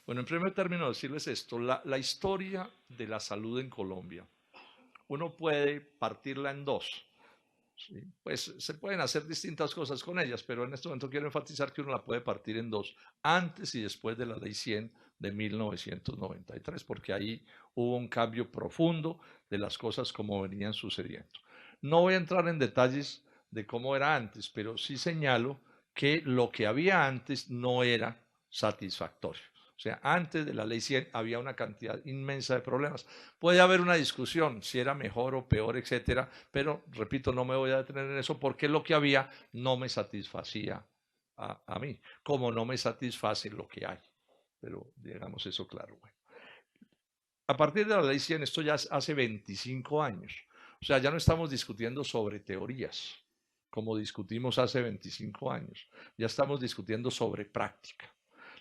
Bueno, en primer término, decirles esto, la historia de la salud en Colombia, uno puede partirla en dos. ¿Sí? Pues se pueden hacer distintas cosas con ellas, pero en este momento quiero enfatizar que uno la puede partir en dos, antes y después de la Ley 100 de 1993, porque ahí hubo un cambio profundo de las cosas como venían sucediendo. No voy a entrar en detalles de cómo era antes, pero sí señalo que lo que había antes no era satisfactorio. O sea, antes de la ley 100 había una cantidad inmensa de problemas. Puede haber una discusión si era mejor o peor, etcétera, pero repito, no me voy a detener en eso porque lo que había no me satisfacía a mí, como no me satisface lo que hay. Pero digamos eso claro. Bueno. A partir de la ley 100, esto ya hace 25 años. O sea, ya no estamos discutiendo sobre teorías, como discutimos hace 25 años. Ya estamos discutiendo sobre práctica.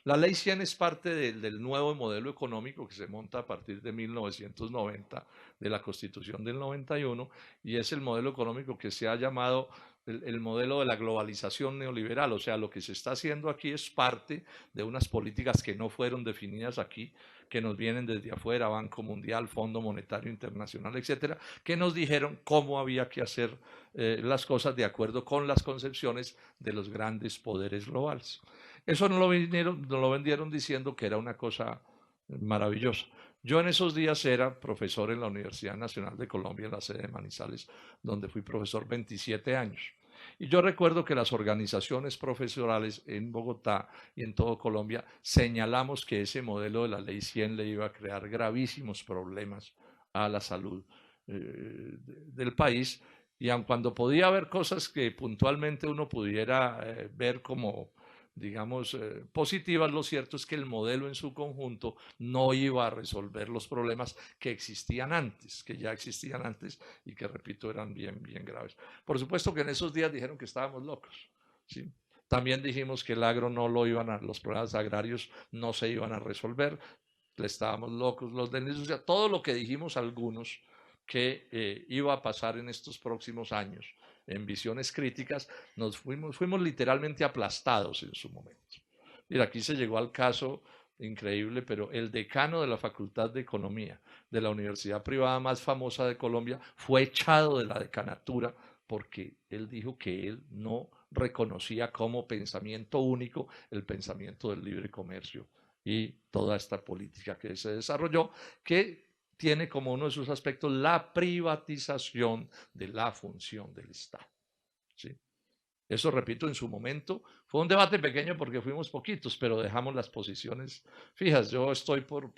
La ley 100 es parte del nuevo modelo económico que se monta a partir de 1990, de la Constitución del 91, y es el modelo económico que se ha llamado el modelo de la globalización neoliberal. O sea, lo que se está haciendo aquí es parte de unas políticas que no fueron definidas aquí, que nos vienen desde afuera, Banco Mundial, Fondo Monetario Internacional, etcétera, que nos dijeron cómo había que hacer las cosas de acuerdo con las concepciones de los grandes poderes globales. Eso nos lo vendieron diciendo que era una cosa maravillosa. Yo en esos días era profesor en la Universidad Nacional de Colombia, en la sede de Manizales, donde fui profesor 27 años. Y yo recuerdo que las organizaciones profesionales en Bogotá y en todo Colombia señalamos que ese modelo de la Ley 100 le iba a crear gravísimos problemas a la salud del país. Y aun cuando podía haber cosas que puntualmente uno pudiera ver como digamos, positivas, lo cierto es que el modelo en su conjunto no iba a resolver los problemas que existían antes, que ya existían antes y que, repito, eran bien, bien graves. Por supuesto que en esos días dijeron que estábamos locos, ¿sí? También dijimos que el agro no lo iban a, los problemas agrarios no se iban a resolver, estábamos locos, los de la industria, todo lo que dijimos algunos que iba a pasar en estos próximos años en visiones críticas, fuimos literalmente aplastados en su momento. Mira, aquí se llegó al caso increíble, pero el decano de la Facultad de Economía de la universidad privada más famosa de Colombia fue echado de la decanatura porque él dijo que él no reconocía como pensamiento único el pensamiento del libre comercio y toda esta política que se desarrolló, que tiene como uno de sus aspectos la privatización de la función del Estado. ¿Sí? Eso, repito, en su momento fue un debate pequeño porque fuimos poquitos, pero dejamos las posiciones fijas. Yo estoy por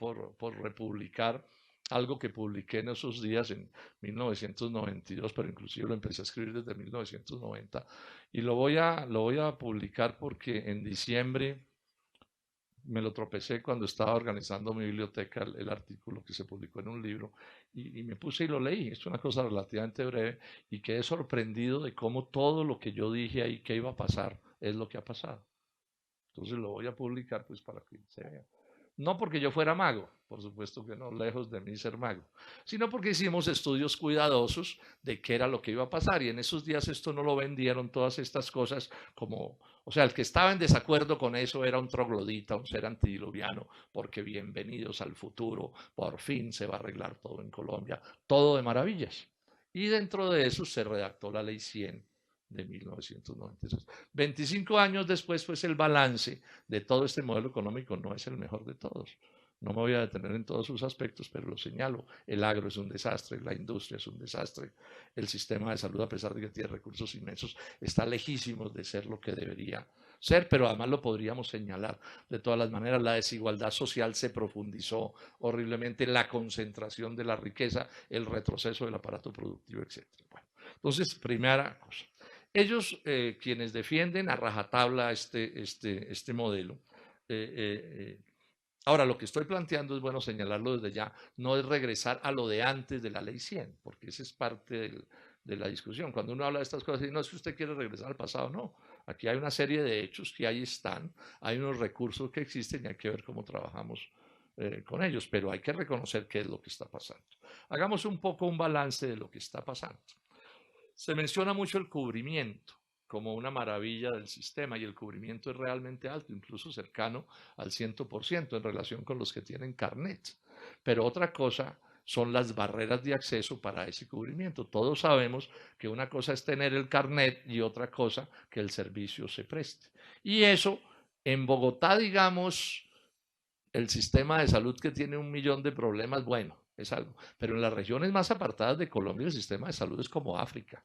republicar algo que publiqué en esos días en 1992, pero inclusive lo empecé a escribir desde 1990 y lo voy a publicar porque en diciembre me lo tropecé cuando estaba organizando mi biblioteca, el artículo que se publicó en un libro, y me puse y lo leí. Es una cosa relativamente breve y quedé sorprendido de cómo todo lo que yo dije ahí que iba a pasar es lo que ha pasado. Entonces lo voy a publicar pues para que se vea. No porque yo fuera mago, por supuesto que no, lejos de mí ser mago, sino porque hicimos estudios cuidadosos de qué era lo que iba a pasar y en esos días esto no lo vendieron todas estas cosas como, o sea, el que estaba en desacuerdo con eso era un troglodita, un ser antidiluviano, porque bienvenidos al futuro, por fin se va a arreglar todo en Colombia, todo de maravillas. Y dentro de eso se redactó la ley 100 de 1996. 25 años después, pues el balance de todo este modelo económico no es el mejor de todos. No me voy a detener en todos sus aspectos, pero lo señalo. El agro es un desastre, la industria es un desastre, el sistema de salud, a pesar de que tiene recursos inmensos, está lejísimo de ser lo que debería ser, pero además lo podríamos señalar. De todas las maneras, la desigualdad social se profundizó horriblemente, la concentración de la riqueza, el retroceso del aparato productivo, etc. Bueno, entonces, primera cosa. Ellos, quienes defienden a rajatabla este modelo, eh, eh, ahora lo que estoy planteando es bueno señalarlo desde ya, no es regresar a lo de antes de la ley 100, porque esa es parte de la discusión. Cuando uno habla de estas cosas, no es que usted quiere regresar al pasado, no. Aquí hay una serie de hechos que ahí están, hay unos recursos que existen y hay que ver cómo trabajamos con ellos, pero hay que reconocer qué es lo que está pasando. Hagamos un poco un balance de lo que está pasando. Se menciona mucho el cubrimiento como una maravilla del sistema y el cubrimiento es realmente alto, incluso cercano al 100% en relación con los que tienen carnet. Pero otra cosa son las barreras de acceso para ese cubrimiento. Todos sabemos que una cosa es tener el carnet y otra cosa que el servicio se preste. Y eso, en Bogotá, digamos, el sistema de salud que tiene 1.000.000 de problemas, bueno, es algo. Pero en las regiones más apartadas de Colombia el sistema de salud es como África.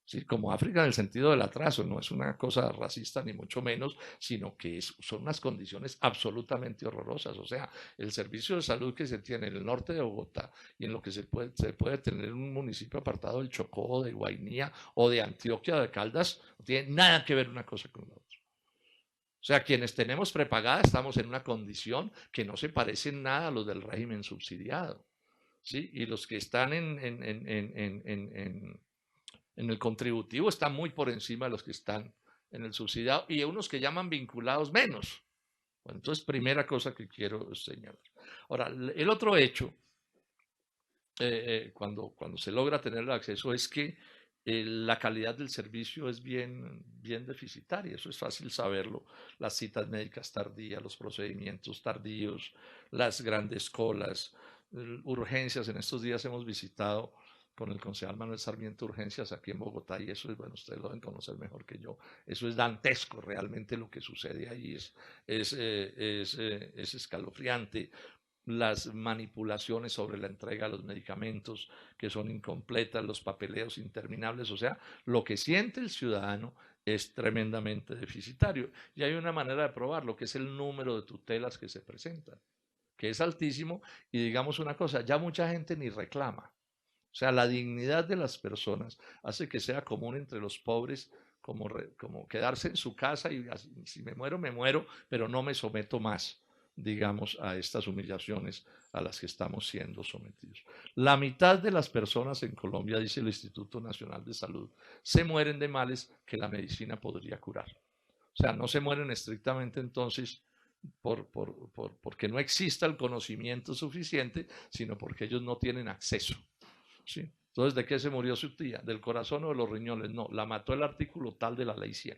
Sí, como África en el sentido del atraso, no es una cosa racista ni mucho menos, sino que son unas condiciones absolutamente horrorosas. O sea, el servicio de salud que se tiene en el norte de Bogotá y en lo que se puede tener en un municipio apartado del Chocó, de Guainía o de Antioquia, de Caldas, no tiene nada que ver una cosa con la otra. O sea, quienes tenemos prepagada estamos en una condición que no se parece en nada a los del régimen subsidiado. ¿Sí? Y los que están en el contributivo están muy por encima de los que están en el subsidiado y unos que llaman vinculados menos. Bueno, entonces, primera cosa que quiero señalar. Ahora, el otro hecho, cuando se logra tener el acceso, es que la calidad del servicio es bien deficitaria, eso es fácil saberlo. Las citas médicas tardías, los procedimientos tardíos, las grandes colas, urgencias. En estos días hemos visitado con el concejal Manuel Sarmiento urgencias aquí en Bogotá y eso es, bueno, ustedes lo deben conocer mejor que yo, eso es dantesco, realmente lo que sucede ahí es escalofriante. Las manipulaciones sobre la entrega de los medicamentos que son incompletas, los papeleos interminables, o sea, lo que siente el ciudadano es tremendamente deficitario. Y hay una manera de probarlo, que es el número de tutelas que se presentan, que es altísimo, y digamos una cosa, ya mucha gente ni reclama. O sea, la dignidad de las personas hace que sea común entre los pobres como quedarse en su casa y si me muero, pero no me someto más, digamos, a estas humillaciones a las que estamos siendo sometidos. La mitad de las personas en Colombia, dice el Instituto Nacional de Salud, se mueren de males que la medicina podría curar. O sea, no se mueren estrictamente entonces porque no exista el conocimiento suficiente, sino porque ellos no tienen acceso. ¿Sí? Entonces, ¿de qué se murió su tía? ¿Del corazón o de los riñones? No, la mató el artículo tal de la ley 100.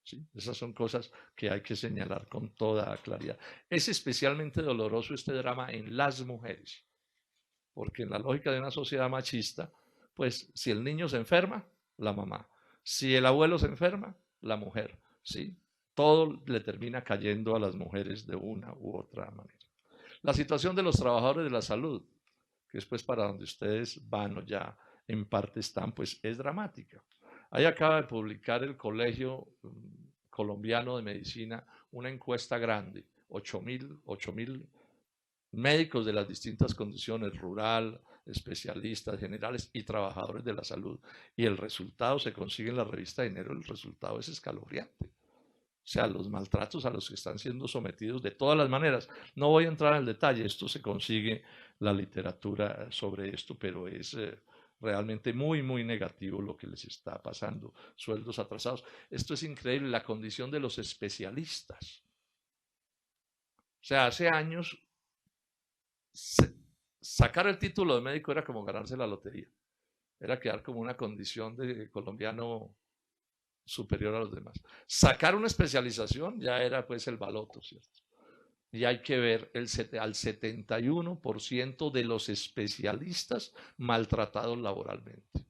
¿Sí? Esas son cosas que hay que señalar con toda claridad. Es especialmente doloroso este drama en las mujeres, porque en la lógica de una sociedad machista, pues si el niño se enferma, la mamá. Si el abuelo se enferma, la mujer. ¿Sí? Todo le termina cayendo a las mujeres de una u otra manera. La situación de los trabajadores de la salud, que después para donde ustedes van o ya en parte están, pues es dramática. Ahí acaba de publicar el Colegio Colombiano de Medicina una encuesta grande, 8.000 médicos de las distintas condiciones, rural, especialistas, generales y trabajadores de la salud. Y el resultado se consigue en la revista de enero, el resultado es escalofriante. O sea, los maltratos a los que están siendo sometidos de todas las maneras. No voy a entrar en el detalle, esto se consigue la literatura sobre esto, pero es realmente muy, muy negativo lo que les está pasando. Sueldos atrasados. Esto es increíble, la condición de los especialistas. O sea, hace años sacar el título de médico era como ganarse la lotería. Era quedar como una condición de colombiano superior a los demás. Sacar una especialización ya era pues el baloto, ¿cierto? Y hay que ver al 71% de los especialistas maltratados laboralmente.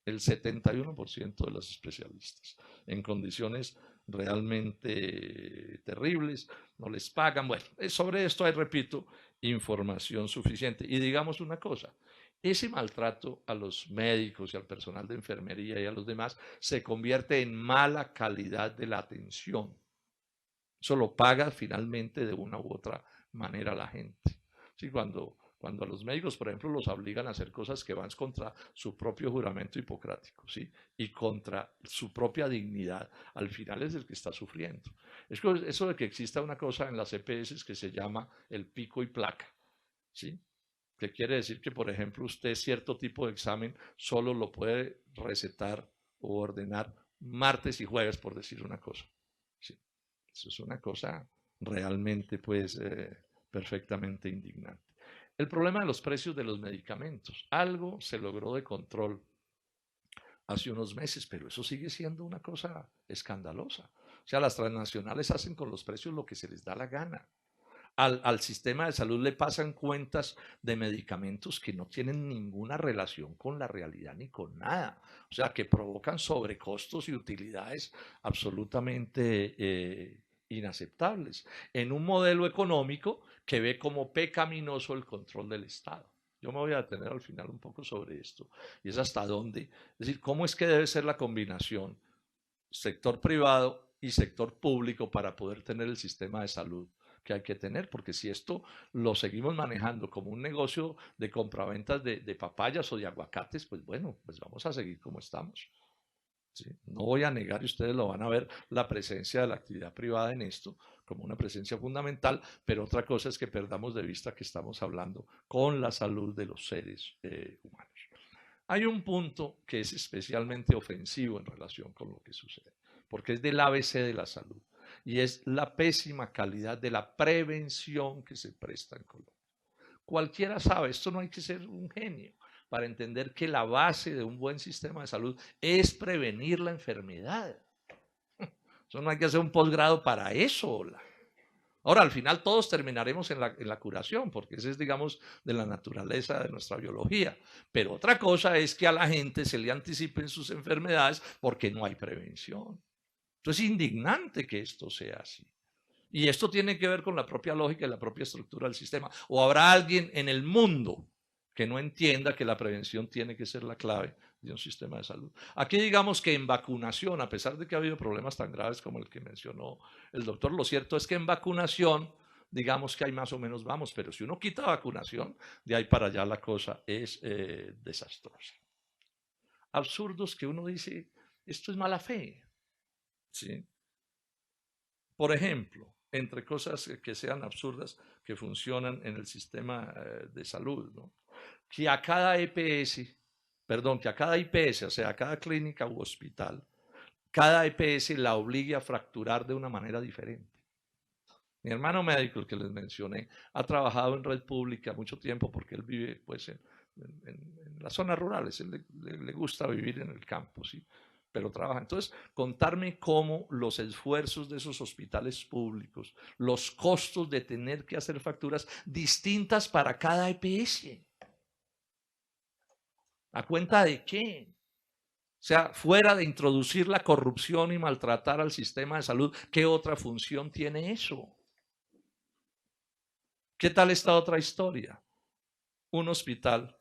El 71% de los especialistas en condiciones realmente terribles, no les pagan. Bueno, sobre esto hay, repito, información suficiente. Y digamos una cosa, ese maltrato a los médicos y al personal de enfermería y a los demás se convierte en mala calidad de la atención. Eso lo paga finalmente de una u otra manera la gente. ¿Sí? Cuando a los médicos, por ejemplo, los obligan a hacer cosas que van contra su propio juramento hipocrático, ¿sí? Y contra su propia dignidad, al final es el que está sufriendo. Es eso de que exista una cosa en las EPS que se llama el pico y placa, ¿sí? Que quiere decir que, por ejemplo, usted cierto tipo de examen solo lo puede recetar o ordenar martes y jueves, por decir una cosa. ¿Sí? Eso es una cosa realmente, pues, perfectamente indignante. El problema de los precios de los medicamentos. Algo se logró de control hace unos meses, pero eso sigue siendo una cosa escandalosa. O sea, las transnacionales hacen con los precios lo que se les da la gana. Al sistema de salud le pasan cuentas de medicamentos que no tienen ninguna relación con la realidad ni con nada. O sea, que provocan sobrecostos y utilidades absolutamente inaceptables en un modelo económico que ve como pecaminoso el control del Estado. Yo me voy a detener al final un poco sobre esto y es hasta dónde, es decir, cómo es que debe ser la combinación sector privado y sector público para poder tener el sistema de salud que hay que tener, porque si esto lo seguimos manejando como un negocio de compraventas de papayas o de aguacates, pues bueno, pues vamos a seguir como estamos. ¿Sí? No voy a negar, y ustedes lo van a ver, la presencia de la actividad privada en esto como una presencia fundamental, pero otra cosa es que perdamos de vista que estamos hablando con la salud de los seres humanos. Hay un punto que es especialmente ofensivo en relación con lo que sucede, porque es del ABC de la salud, y es la pésima calidad de la prevención que se presta en Colombia. Cualquiera sabe, esto no hay que ser un genio para entender que la base de un buen sistema de salud es prevenir la enfermedad. Eso no hay que hacer un posgrado para eso. Ahora, al final todos terminaremos en la curación, porque ese es, digamos, de la naturaleza de nuestra biología. Pero otra cosa es que a la gente se le anticipen sus enfermedades porque no hay prevención. Entonces es indignante que esto sea así. Y esto tiene que ver con la propia lógica y la propia estructura del sistema. ¿O habrá alguien en el mundo que no entienda que la prevención tiene que ser la clave de un sistema de salud? Aquí digamos que en vacunación, a pesar de que ha habido problemas tan graves como el que mencionó el doctor, lo cierto es que en vacunación, digamos que hay más o menos vamos, pero si uno quita vacunación, de ahí para allá la cosa es desastrosa. Absurdos que uno dice, esto es mala fe. ¿Sí? Por ejemplo, entre cosas que sean absurdas que funcionan en el sistema de salud, ¿no? Que a cada EPS, perdón, que a cada IPS, o sea, a cada clínica u hospital, cada EPS la obligue a fracturar de una manera diferente. Mi hermano médico, el que les mencioné, ha trabajado en red pública mucho tiempo porque él vive pues, en las zonas rurales, él le gusta vivir en el campo, ¿sí? Pero trabaja. Entonces, contarme cómo los esfuerzos de esos hospitales públicos, los costos de tener que hacer facturas distintas para cada EPS. ¿A cuenta de qué? O sea, fuera de introducir la corrupción y maltratar al sistema de salud, ¿qué otra función tiene eso? ¿Qué tal esta otra historia? Un hospital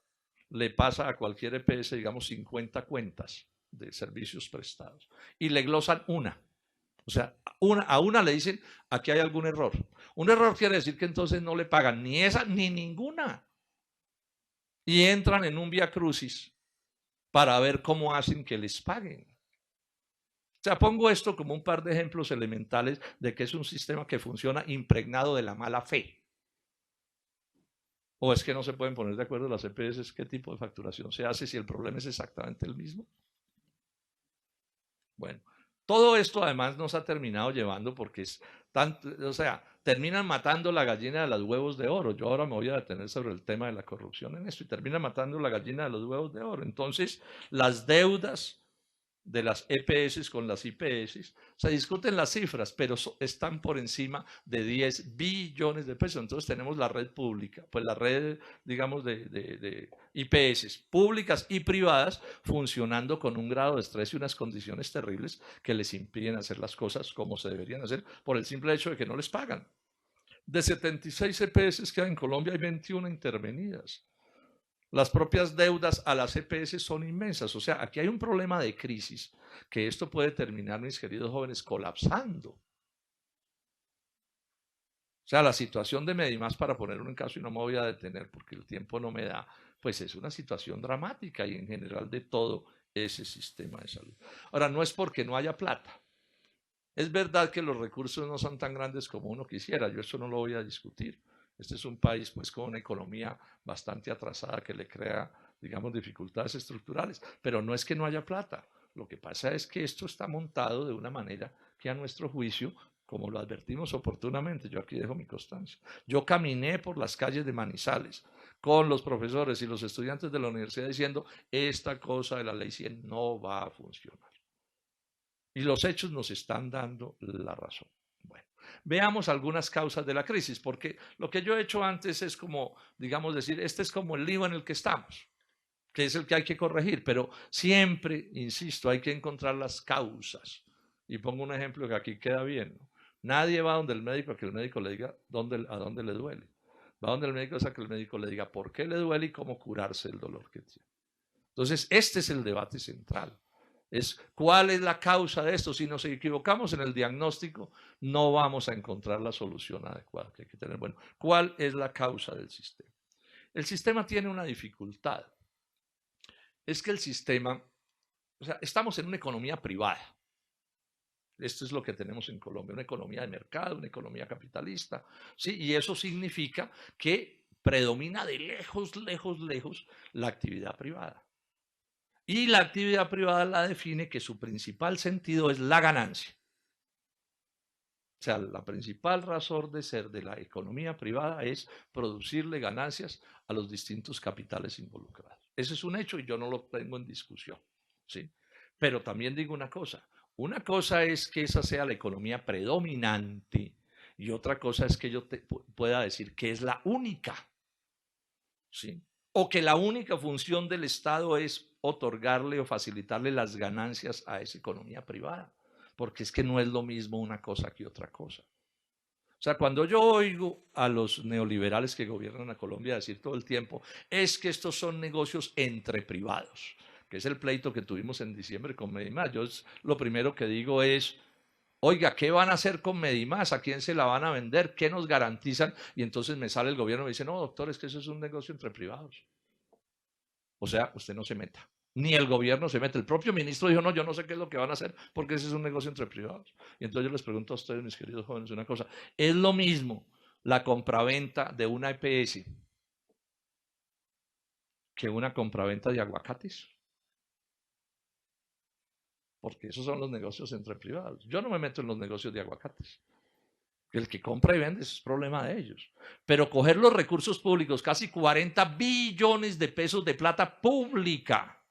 le pasa a cualquier EPS, digamos, 50 cuentas de servicios prestados y le glosan una. O sea, a una le dicen, aquí hay algún error. Un error quiere decir que entonces no le pagan ni esa ni ninguna. Y entran en un vía crucis para ver cómo hacen que les paguen. O sea, pongo esto como un par de ejemplos elementales de que es un sistema que funciona impregnado de la mala fe. ¿O es que no se pueden poner de acuerdo las EPS qué tipo de facturación se hace si el problema es exactamente el mismo? Bueno, todo esto además nos ha terminado llevando porque es tanto, o sea, terminan matando la gallina de los huevos de oro. Yo ahora me voy a detener sobre el tema de la corrupción en esto y terminan matando la gallina de los huevos de oro. Entonces, las deudas de las EPS con las IPS, se discuten las cifras, pero están por encima de 10 billones de pesos. Entonces tenemos la red pública, pues la red, digamos, de IPS públicas y privadas funcionando con un grado de estrés y unas condiciones terribles que les impiden hacer las cosas como se deberían hacer por el simple hecho de que no les pagan. De 76 EPS que hay en Colombia, hay 21 intervenidas. Las propias deudas a las EPS son inmensas. O sea, aquí hay un problema de crisis que esto puede terminar, mis queridos jóvenes, colapsando. O sea, la situación de Medimás, para poner un caso, y no me voy a detener porque el tiempo no me da, pues es una situación dramática y en general de todo ese sistema de salud. Ahora, no es porque no haya plata. Es verdad que los recursos no son tan grandes como uno quisiera, yo eso no lo voy a discutir. Este es un país pues con una economía bastante atrasada que le crea, digamos, dificultades estructurales, pero no es que no haya plata. Lo que pasa es que esto está montado de una manera que a nuestro juicio como lo advertimos oportunamente, yo aquí dejo mi constancia. Yo caminé por las calles de Manizales con los profesores y los estudiantes de la universidad diciendo, esta cosa de la ley 100 no va a funcionar. Y los hechos nos están dando la razón. Bueno, veamos algunas causas de la crisis, porque lo que yo he hecho antes es como, digamos, decir, este es como el lío en el que estamos, que es el que hay que corregir, pero siempre, insisto, hay que encontrar las causas. Y pongo un ejemplo que aquí queda bien, ¿no? Nadie va donde el médico a que el médico le diga a dónde le duele. Va donde el médico a que el médico le diga por qué le duele y cómo curarse el dolor que tiene. Entonces, este es el debate central. Es cuál es la causa de esto. Si nos equivocamos en el diagnóstico, no vamos a encontrar la solución adecuada que hay que tener. Bueno, ¿cuál es la causa del sistema? El sistema tiene una dificultad. Es que el sistema, o sea, estamos en una economía privada. Esto es lo que tenemos en Colombia, una economía de mercado, una economía capitalista, ¿sí? Y eso significa que predomina de lejos, lejos, lejos la actividad privada. Y la actividad privada la define que su principal sentido es la ganancia. O sea, la principal razón de ser de la economía privada es producirle ganancias a los distintos capitales involucrados. Ese es un hecho y yo no lo tengo en discusión, ¿sí? Pero también digo una cosa es que esa sea la economía predominante y otra cosa es que yo pueda decir que es la única, ¿sí? O que la única función del Estado es otorgarle o facilitarle las ganancias a esa economía privada, porque es que no es lo mismo una cosa que otra cosa. O sea, cuando yo oigo a los neoliberales que gobiernan a Colombia decir todo el tiempo, es que estos son negocios entre privados, que es el pleito que tuvimos en diciembre con Medimás. Yo lo primero que digo es, oiga, ¿qué van a hacer con Medimás? ¿A quién se la van a vender? ¿Qué nos garantizan? Y entonces me sale el gobierno y me dice, no, doctor, es que eso es un negocio entre privados. O sea, usted no se meta. Ni el gobierno se mete. El propio ministro dijo, no, yo no sé qué es lo que van a hacer porque ese es un negocio entre privados. Y entonces yo les pregunto a ustedes, mis queridos jóvenes, una cosa. ¿Es lo mismo la compraventa de una EPS que una compraventa de aguacates? Porque esos son los negocios entre privados. Yo no me meto en los negocios de aguacates. El que compra y vende es problema de ellos. Pero coger los recursos públicos, casi 40 billones de pesos de plata pública,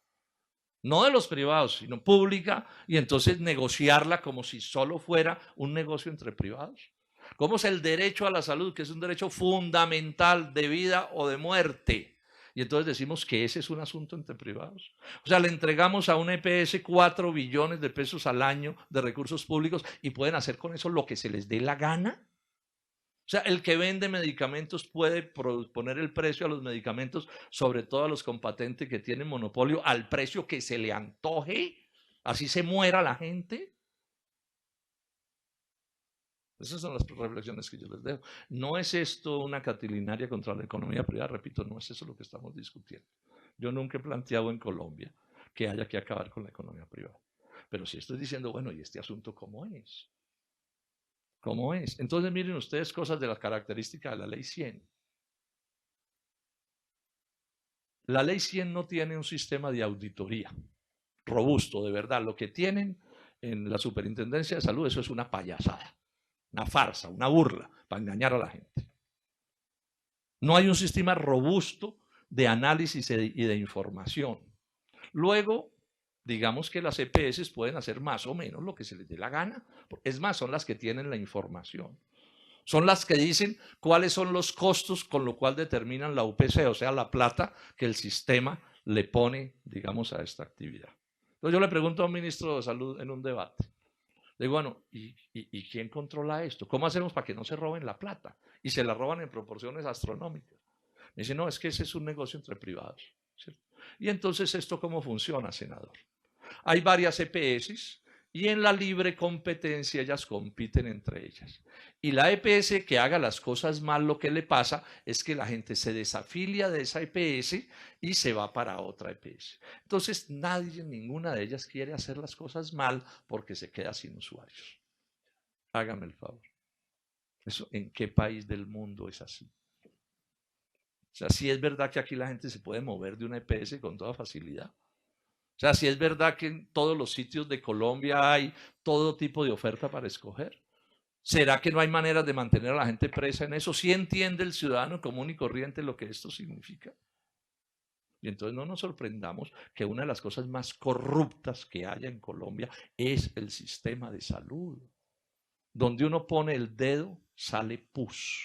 no de los privados, sino pública, y entonces negociarla como si solo fuera un negocio entre privados. ¿Cómo es el derecho a la salud, que es un derecho fundamental de vida o de muerte? Y entonces decimos que ese es un asunto entre privados. O sea, le entregamos a una EPS 4 billones de pesos al año de recursos públicos y pueden hacer con eso lo que se les dé la gana. O sea, el que vende medicamentos puede poner el precio a los medicamentos, sobre todo a los con patente que tienen monopolio, al precio que se le antoje, así se muera la gente. Esas son las reflexiones que yo les dejo. No es esto una catilinaria contra la economía privada, repito, no es eso lo que estamos discutiendo. Yo nunca he planteado en Colombia que haya que acabar con la economía privada. Pero sí estoy diciendo, bueno, ¿y este asunto cómo es? ¿Cómo es? Entonces miren ustedes cosas de las características de la ley 100. La ley 100 no tiene un sistema de auditoría robusto, de verdad. Lo que tienen en la Superintendencia de Salud, eso es una payasada, una farsa, una burla para engañar a la gente. No hay un sistema robusto de análisis y de información. Luego, digamos que las EPS pueden hacer más o menos lo que se les dé la gana. Es más, son las que tienen la información. Son las que dicen cuáles son los costos con lo cual determinan la UPC, o sea, la plata que el sistema le pone, digamos, a esta actividad. Entonces yo le pregunto a un ministro de Salud en un debate, le digo, bueno, ¿y quién controla esto? ¿Cómo hacemos para que no se roben la plata? Y se la roban en proporciones astronómicas. Me dice, no, es que ese es un negocio entre privados. ¿Cierto? Y entonces, ¿esto cómo funciona, senador? Hay varias EPS y en la libre competencia ellas compiten entre ellas. Y la EPS que haga las cosas mal, lo que le pasa es que la gente se desafilia de esa EPS y se va para otra EPS. Entonces nadie, ninguna de ellas quiere hacer las cosas mal porque se queda sin usuarios. Hágame el favor. ¿Eso en qué país del mundo es así? O sea, sí es verdad que aquí la gente se puede mover de una EPS con toda facilidad. O sea, sí es verdad que en todos los sitios de Colombia hay todo tipo de oferta para escoger. ¿Será que no hay maneras de mantener a la gente presa en eso? ¿Sí entiende el ciudadano común y corriente lo que esto significa? Y entonces no nos sorprendamos que una de las cosas más corruptas que haya en Colombia es el sistema de salud. Donde uno pone el dedo, sale pus.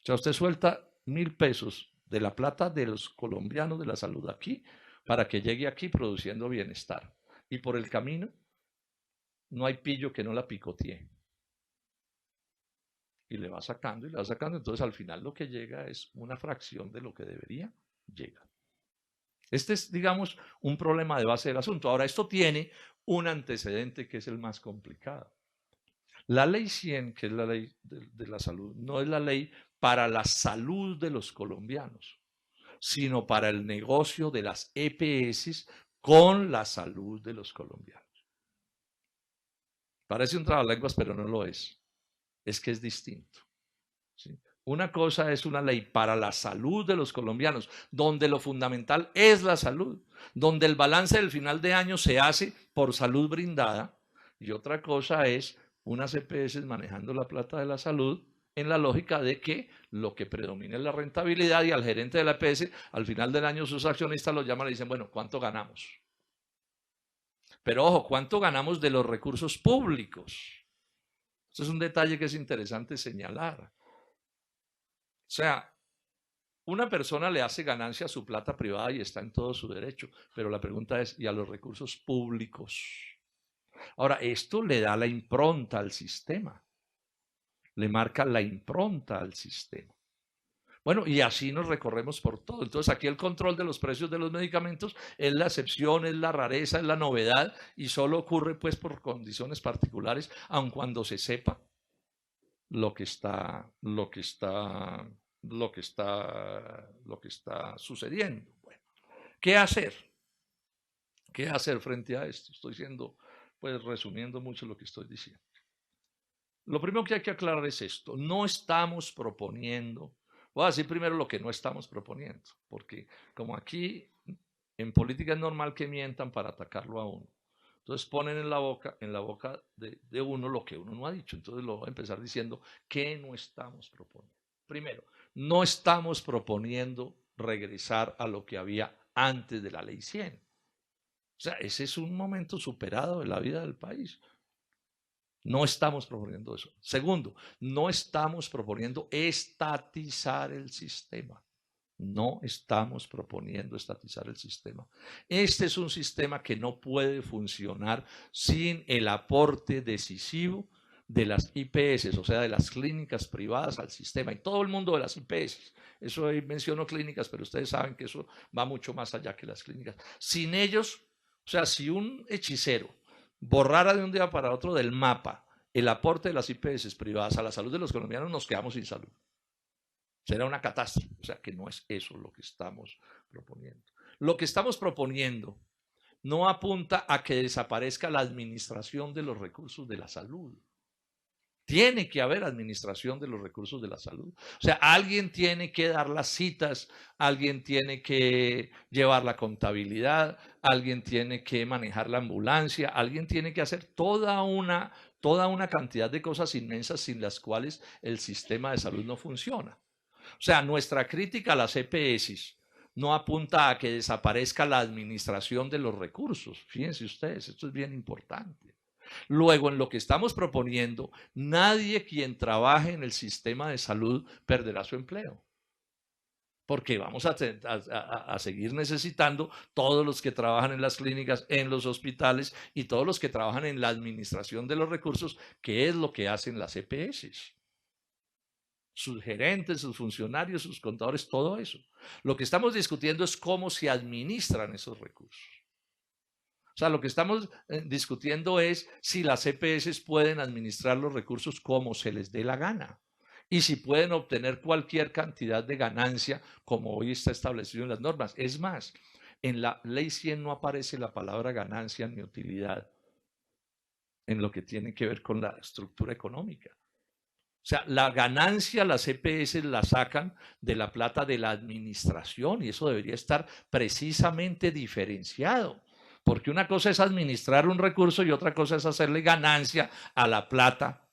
O sea, usted suelta 1.000 pesos de la plata de los colombianos de la salud aquí para que llegue aquí produciendo bienestar. Y por el camino no hay pillo que no la picotee. Y le va sacando y le va sacando. Entonces al final lo que llega es una fracción de lo que debería llegar. Este es, digamos, un problema de base del asunto. Ahora, esto tiene un antecedente que es el más complicado. La ley 100, que es la ley de la salud, no es la ley para la salud de los colombianos, sino para el negocio de las EPS con la salud de los colombianos. Parece un trabalenguas, pero no lo es. Es que es distinto. ¿Sí? Una cosa es una ley para la salud de los colombianos, donde lo fundamental es la salud, donde el balance del final de año se hace por salud brindada, y otra cosa es unas EPS manejando la plata de la salud en la lógica de que lo que predomina es la rentabilidad, y al gerente de la EPS al final del año sus accionistas lo llaman y le dicen, bueno, ¿cuánto ganamos? Pero ojo, ¿cuánto ganamos de los recursos públicos? Eso es un detalle que es interesante señalar. O sea, una persona le hace ganancia a su plata privada y está en todo su derecho, pero la pregunta es, ¿y a los recursos públicos? Ahora, esto le da la impronta al sistema, le marca la impronta al sistema. Bueno, y así nos recorremos por todo. Entonces aquí el control de los precios de los medicamentos es la excepción, es la rareza, es la novedad, y solo ocurre pues por condiciones particulares, aun cuando se sepa lo que está sucediendo. Bueno, ¿qué hacer? ¿Qué hacer frente a esto? Estoy pues resumiendo mucho lo que estoy diciendo. Lo primero que hay que aclarar es esto: no estamos proponiendo, voy a decir primero lo que no estamos proponiendo, porque como aquí en política es normal que mientan para atacarlo a uno. Entonces ponen en la boca de uno lo que uno no ha dicho. Entonces lo voy a empezar diciendo que no estamos proponiendo. Primero, no estamos proponiendo regresar a lo que había antes de la ley 100. O sea, ese es un momento superado de la vida del país. No estamos proponiendo eso. Segundo, no estamos proponiendo estatizar el sistema. No estamos proponiendo estatizar el sistema. Este es un sistema que no puede funcionar sin el aporte decisivo de las IPS, o sea, de las clínicas privadas al sistema, y todo el mundo de las IPS. Eso ahí menciono clínicas, pero ustedes saben que eso va mucho más allá que las clínicas. Sin ellos, o sea, si un hechicero borrara de un día para otro del mapa el aporte de las IPS privadas a la salud de los colombianos, nos quedamos sin salud. Será una catástrofe. O sea que no es eso lo que estamos proponiendo. Lo que estamos proponiendo no apunta a que desaparezca la administración de los recursos de la salud. Tiene que haber administración de los recursos de la salud. O sea, alguien tiene que dar las citas, alguien tiene que llevar la contabilidad, alguien tiene que manejar la ambulancia, alguien tiene que hacer toda una cantidad de cosas inmensas sin las cuales el sistema de salud no funciona. O sea, nuestra crítica a las EPS no apunta a que desaparezca la administración de los recursos. Fíjense ustedes, esto es bien importante. Luego, en lo que estamos proponiendo, nadie quien trabaje en el sistema de salud perderá su empleo, porque vamos a seguir necesitando todos los que trabajan en las clínicas, en los hospitales, y todos los que trabajan en la administración de los recursos, que es lo que hacen las EPS. Sus gerentes, sus funcionarios, sus contadores, todo eso. Lo que estamos discutiendo es cómo se administran esos recursos. O sea, lo que estamos discutiendo es si las EPS pueden administrar los recursos como se les dé la gana, y si pueden obtener cualquier cantidad de ganancia como hoy está establecido en las normas. Es más, en la ley 100 no aparece la palabra ganancia ni utilidad en lo que tiene que ver con la estructura económica. O sea, la ganancia las EPS la sacan de la plata de la administración, y eso debería estar precisamente diferenciado. Porque una cosa es administrar un recurso y otra cosa es hacerle ganancia a la plata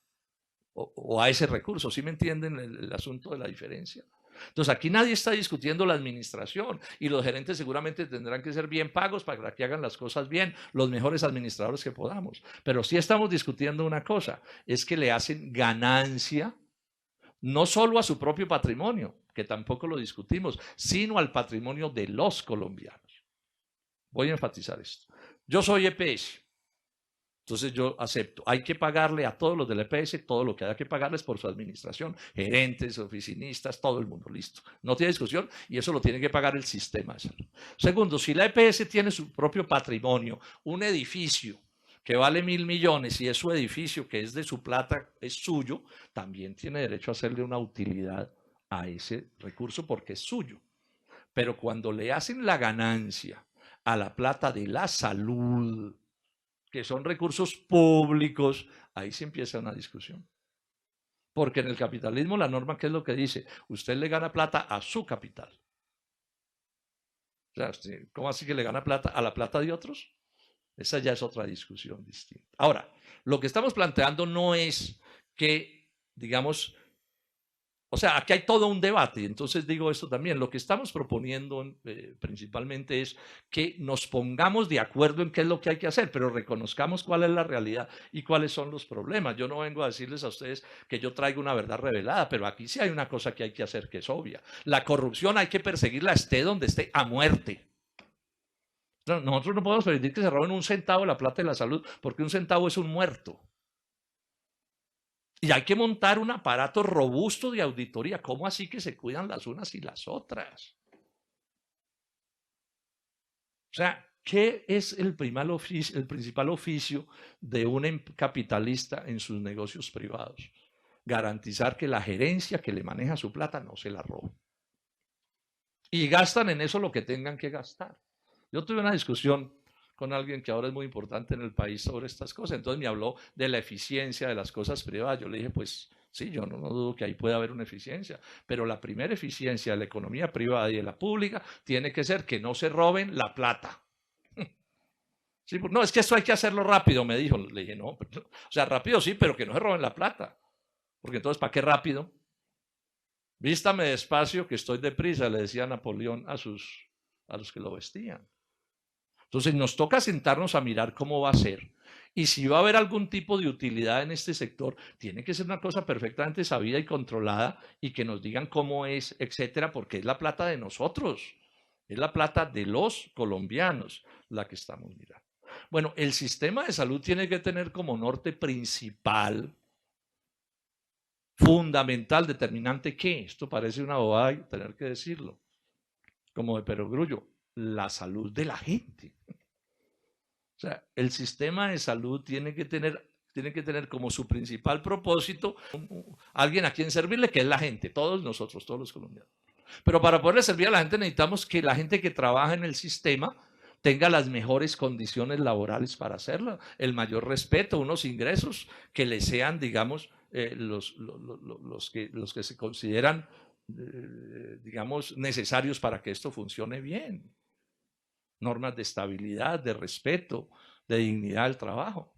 o a ese recurso. ¿Sí me entienden el asunto de la diferencia? Entonces aquí nadie está discutiendo la administración y los gerentes seguramente tendrán que ser bien pagos para que hagan las cosas bien, los mejores administradores que podamos. Pero sí estamos discutiendo una cosa, es que le hacen ganancia no solo a su propio patrimonio, que tampoco lo discutimos, sino al patrimonio de los colombianos. Voy a enfatizar esto. Yo soy EPS. Entonces yo acepto, hay que pagarle a todos los del EPS todo lo que haya que pagarles por su administración, gerentes, oficinistas, todo el mundo, listo. No tiene discusión y eso lo tiene que pagar el sistema de salud. Segundo, si la EPS tiene su propio patrimonio, un edificio que vale 1.000 millones y es su edificio que es de su plata, es suyo, también tiene derecho a hacerle una utilidad a ese recurso porque es suyo. Pero cuando le hacen la ganancia a la plata de la salud, que son recursos públicos, ahí sí empieza una discusión. Porque en el capitalismo la norma, ¿qué es lo que dice? Usted le gana plata a su capital. O sea, ¿cómo así que le gana plata a la plata de otros? Esa ya es otra discusión distinta. Ahora, lo que estamos planteando no es que, digamos, o sea, aquí hay todo un debate, y entonces digo esto también, lo que estamos proponiendo principalmente es que nos pongamos de acuerdo en qué es lo que hay que hacer, pero reconozcamos cuál es la realidad y cuáles son los problemas. Yo no vengo a decirles a ustedes que yo traigo una verdad revelada, pero aquí sí hay una cosa que hay que hacer que es obvia. La corrupción hay que perseguirla esté donde esté, a muerte. Nosotros no podemos permitir que se roben un centavo de la plata de la salud, porque un centavo es un muerto. Y hay que montar un aparato robusto de auditoría. ¿Cómo así que se cuidan las unas y las otras? O sea, ¿qué es el principal oficio de un capitalista en sus negocios privados? Garantizar que la gerencia que le maneja su plata no se la robe. Y gastan en eso lo que tengan que gastar. Yo tuve una discusión con alguien que ahora es muy importante en el país sobre estas cosas. Entonces me habló de la eficiencia de las cosas privadas. Yo le dije, pues sí, yo no dudo que ahí pueda haber una eficiencia, pero la primera eficiencia de la economía privada y de la pública tiene que ser que no se roben la plata. Sí, no, es que esto hay que hacerlo rápido, me dijo. Le dije, no, o sea, rápido sí, pero que no se roben la plata. Porque entonces, ¿para qué rápido? Vístame despacio que estoy deprisa, le decía Napoleón a los que lo vestían. Entonces nos toca sentarnos a mirar cómo va a ser. Y si va a haber algún tipo de utilidad en este sector, tiene que ser una cosa perfectamente sabida y controlada y que nos digan cómo es, etcétera, porque es la plata de nosotros, es la plata de los colombianos la que estamos mirando. Bueno, el sistema de salud tiene que tener como norte principal, fundamental, determinante, ¿qué? Esto parece una bobada y tener que decirlo, como de perogrullo, la salud de la gente. O sea, el sistema de salud tiene que tener como su principal propósito alguien a quien servirle, que es la gente, todos nosotros, todos los colombianos. Pero para poderle servir a la gente necesitamos que la gente que trabaja en el sistema tenga las mejores condiciones laborales para hacerlo, el mayor respeto, unos ingresos que le sean, digamos, los que se consideran, digamos, necesarios para que esto funcione bien. Normas de estabilidad, de respeto, de dignidad del trabajo.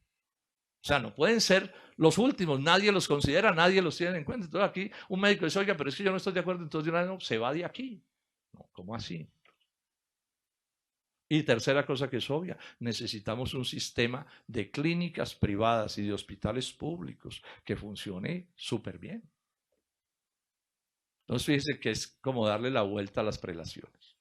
O sea, no pueden ser los últimos, nadie los considera, nadie los tiene en cuenta. Entonces aquí un médico dice, oiga, pero es que yo no estoy de acuerdo, entonces de una vez no, se va de aquí. No, ¿cómo así? Y tercera cosa que es obvia, necesitamos un sistema de clínicas privadas y de hospitales públicos que funcione súper bien. Entonces fíjense que es como darle la vuelta a las prelaciones.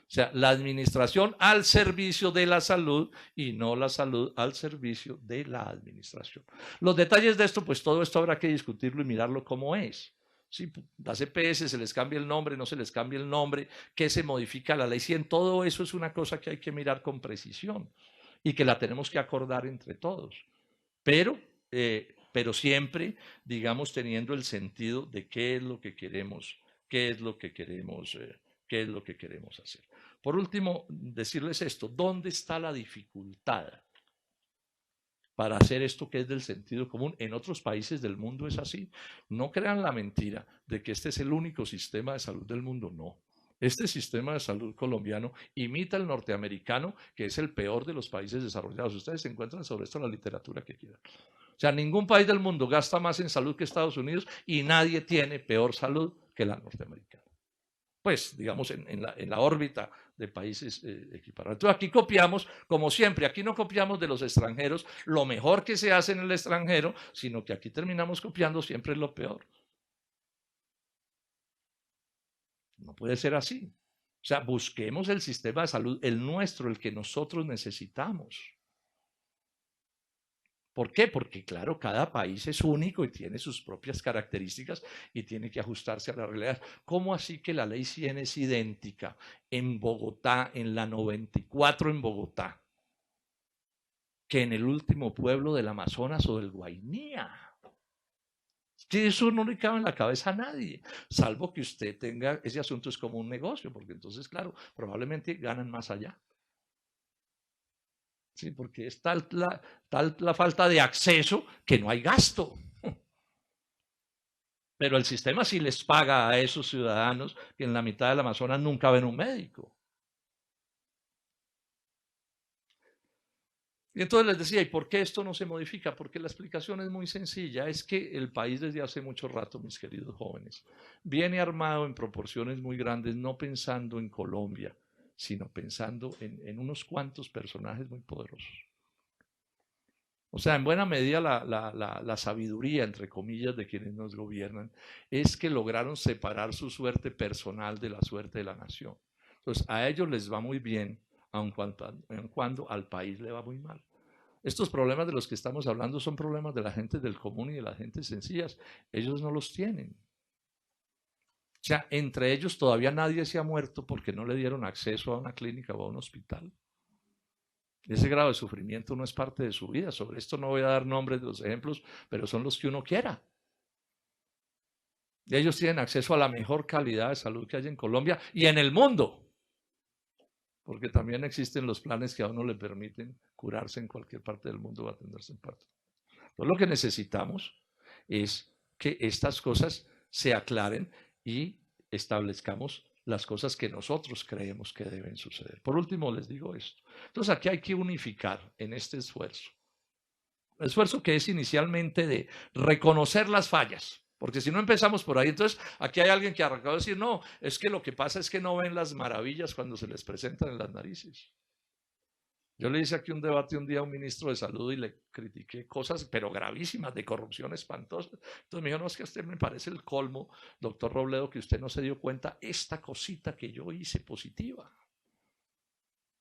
O sea, la administración al servicio de la salud y no la salud al servicio de la administración. Los detalles de esto, pues todo esto habrá que discutirlo y mirarlo como es. Sí, las EPS se les cambia el nombre, no se les cambia el nombre, qué se modifica la ley 100, todo eso es una cosa que hay que mirar con precisión y que la tenemos que acordar entre todos. Pero siempre, digamos, teniendo el sentido de qué es lo que queremos, qué es lo que queremos, qué es lo que queremos hacer. Por último, decirles esto, ¿dónde está la dificultad para hacer esto que es del sentido común? En otros países del mundo es así. No crean la mentira de que este es el único sistema de salud del mundo, no. Este sistema de salud colombiano imita el norteamericano, que es el peor de los países desarrollados. Ustedes encuentran sobre esto en la literatura que quieran. O sea, ningún país del mundo gasta más en salud que Estados Unidos y nadie tiene peor salud que la norteamericana. Pues, digamos, en la órbita de países equiparados. Entonces, aquí copiamos, como siempre, aquí no copiamos de los extranjeros lo mejor que se hace en el extranjero, sino que aquí terminamos copiando siempre lo peor. No puede ser así. O sea, busquemos el sistema de salud, el nuestro, el que nosotros necesitamos. ¿Por qué? Porque, claro, cada país es único y tiene sus propias características y tiene que ajustarse a la realidad. ¿Cómo así que la ley 100 es idéntica en Bogotá, en la 94 en Bogotá, que en el último pueblo del Amazonas o del Guainía? Que eso no le cabe en la cabeza a nadie, salvo que usted tenga, ese asunto es como un negocio, porque entonces, claro, probablemente ganan más allá. Sí, porque es tal la falta de acceso que no hay gasto. Pero el sistema sí les paga a esos ciudadanos que en la mitad del Amazonas nunca ven un médico. Y entonces les decía, ¿y por qué esto no se modifica? Porque la explicación es muy sencilla, es que el país desde hace mucho rato, mis queridos jóvenes, viene armado en proporciones muy grandes, no pensando en Colombia, sino pensando en unos cuantos personajes muy poderosos. O sea, en buena medida la sabiduría, entre comillas, de quienes nos gobiernan, es que lograron separar su suerte personal de la suerte de la nación. Entonces, a ellos les va muy bien, aun cuando al país le va muy mal. Estos problemas de los que estamos hablando son problemas de la gente del común y de las gentes sencillas. Ellos no los tienen. O sea, entre ellos todavía nadie se ha muerto porque no le dieron acceso a una clínica o a un hospital. Ese grado de sufrimiento no es parte de su vida. Sobre esto no voy a dar nombres de los ejemplos, pero son los que uno quiera. Y ellos tienen acceso a la mejor calidad de salud que hay en Colombia y en el mundo, porque también existen los planes que a uno le permiten curarse en cualquier parte del mundo o atenderse en parte. Entonces, lo que necesitamos es que estas cosas se aclaren y establezcamos las cosas que nosotros creemos que deben suceder. Por último, les digo esto. Entonces, aquí hay que unificar en este esfuerzo. El esfuerzo que es inicialmente de reconocer las fallas. Porque si no empezamos por ahí, entonces aquí hay alguien que ha arrancado a decir, no, es que lo que pasa es que no ven las maravillas cuando se les presentan en las narices. Yo le hice aquí un debate un día a un ministro de salud y le critiqué cosas, pero gravísimas, de corrupción espantosa. Entonces me dijo, no, es que a usted me parece el colmo, doctor Robledo, que usted no se dio cuenta esta cosita que yo hice positiva.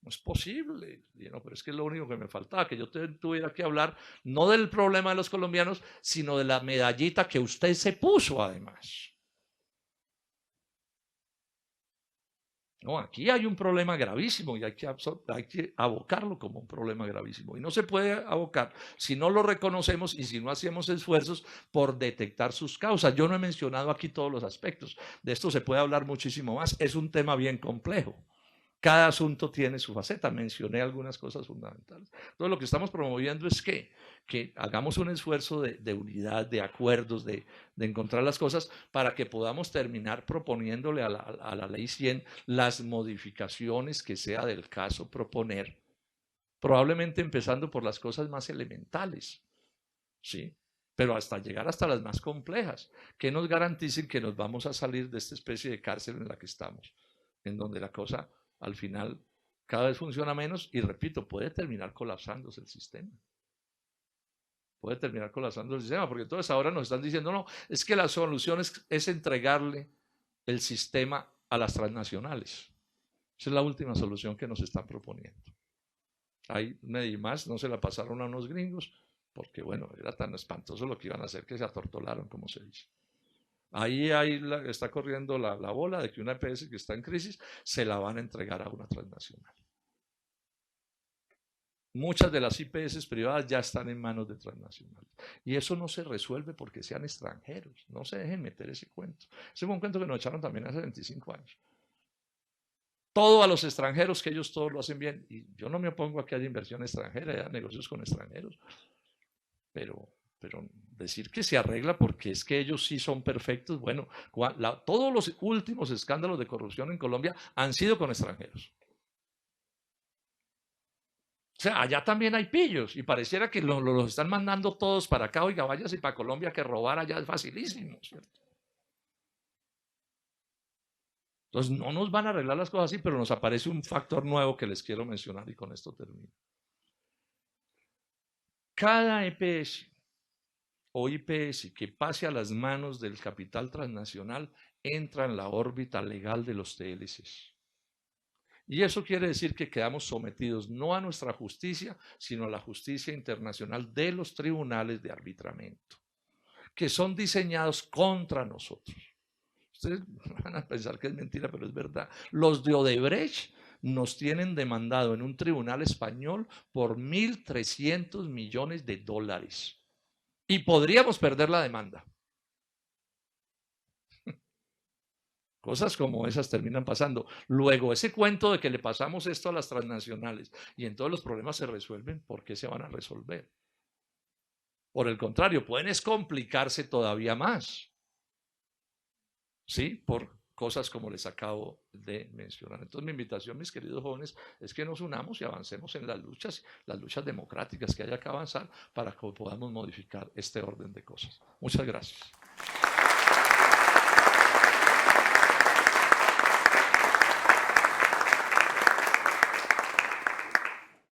No es posible. Y no, pero es que es lo único que me faltaba, que yo tuviera que hablar no del problema de los colombianos, sino de la medallita que usted se puso además. No, aquí hay un problema gravísimo y hay que abocarlo como un problema gravísimo. Y no se puede abocar si no lo reconocemos y si no hacemos esfuerzos por detectar sus causas. Yo no he mencionado aquí todos los aspectos. De esto se puede hablar muchísimo más. Es un tema bien complejo. Cada asunto tiene su faceta. Mencioné algunas cosas fundamentales. Entonces, lo que estamos promoviendo es que hagamos un esfuerzo de unidad, de acuerdos, de encontrar las cosas para que podamos terminar proponiéndole a la ley 100 las modificaciones que sea del caso proponer, probablemente empezando por las cosas más elementales, ¿sí? Pero hasta llegar hasta las más complejas, que nos garanticen que nos vamos a salir de esta especie de cárcel en la que estamos, en donde la cosa al final cada vez funciona menos y, repito, puede terminar colapsándose el sistema. Puede terminar colapsando el sistema, porque entonces ahora nos están diciendo, no, es que la solución es entregarle el sistema a las transnacionales. Esa es la última solución que nos están proponiendo. Ahí más no se la pasaron a unos gringos, porque bueno, era tan espantoso lo que iban a hacer que se atortolaron, como se dice. Ahí está corriendo la bola de que una EPS que está en crisis se la van a entregar a una transnacional. Muchas de las IPS privadas ya están en manos de transnacionales. Y eso no se resuelve porque sean extranjeros. No se dejen meter ese cuento. Ese fue un cuento que nos echaron también hace 25 años. Todo a los extranjeros, que ellos todos lo hacen bien. Y yo no me opongo a que haya inversión extranjera, haya negocios con extranjeros. Pero Pero decir que se arregla porque es que ellos sí son perfectos, bueno, todos los últimos escándalos de corrupción en Colombia han sido con extranjeros. O sea, allá también hay pillos y pareciera que los están mandando todos para acá, oiga, váyase para Colombia, que robar allá es facilísimo, ¿cierto? Entonces no nos van a arreglar las cosas así, pero nos aparece un factor nuevo que les quiero mencionar y con esto termino. Cada EPS o IPS que pase a las manos del capital transnacional entra en la órbita legal de los TLCs. Y eso quiere decir que quedamos sometidos no a nuestra justicia, sino a la justicia internacional de los tribunales de arbitramiento, que son diseñados contra nosotros. Ustedes van a pensar que es mentira, pero es verdad. Los de Odebrecht nos tienen demandado en un tribunal español por 1.300 millones de dólares. Y podríamos perder la demanda. Cosas como esas terminan pasando. Luego, ese cuento de que le pasamos esto a las transnacionales y entonces los problemas se resuelven, ¿por qué se van a resolver? Por el contrario, pueden complicarse todavía más. ¿Sí? Por cosas como les acabo de mencionar. Entonces, mi invitación, mis queridos jóvenes, es que nos unamos y avancemos en las luchas democráticas que haya que avanzar para que podamos modificar este orden de cosas. Muchas gracias.